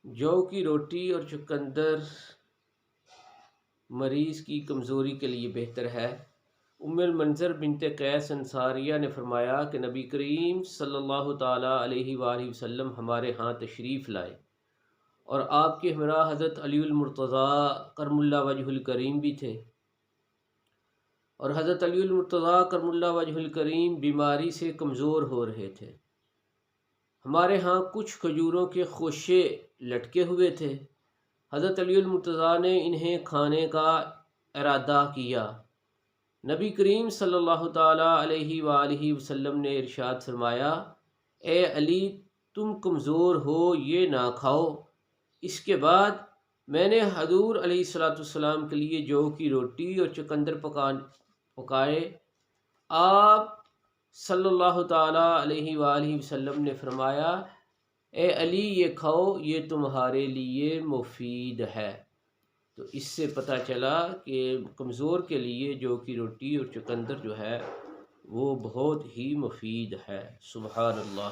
جو کی روٹی اور چقندر مریض کی کمزوری کے لیے بہتر ہے۔ ام المنذر بنت قیس انصاریہ نے فرمایا کہ نبی کریم صلی اللہ تعالیٰ علیہ وآلہ وسلم ہمارے ہاں تشریف لائے اور آپ کے ہمراہ حضرت علی المرتضیٰ کرم اللہ وجہ الکریم بھی تھے، اور حضرت علی المرتضیٰ کرم اللہ وجہ الکریم بیماری سے کمزور ہو رہے تھے۔ ہمارے ہاں کچھ کھجوروں کے خوشے لٹکے ہوئے تھے۔ حضرت علی المرتضیٰ نے انہیں کھانے کا ارادہ کیا۔ نبی کریم صلی اللہ تعالیٰ علیہ وآلہ وسلم نے ارشاد فرمایا، اے علی تم کمزور ہو، یہ نہ کھاؤ۔ اس کے بعد میں نے حضور علیہ السلام کے لیے جو کی روٹی اور چقندر پکائے۔ آپ صلی اللہ تعالیٰ علیہ وآلہ وسلم نے فرمایا، اے علی یہ کھاؤ، یہ تمہارے لیے مفید ہے۔ تو اس سے پتہ چلا کہ کمزور کے لیے جو کی روٹی اور چقندر جو ہے وہ بہت ہی مفید ہے۔ سبحان اللہ۔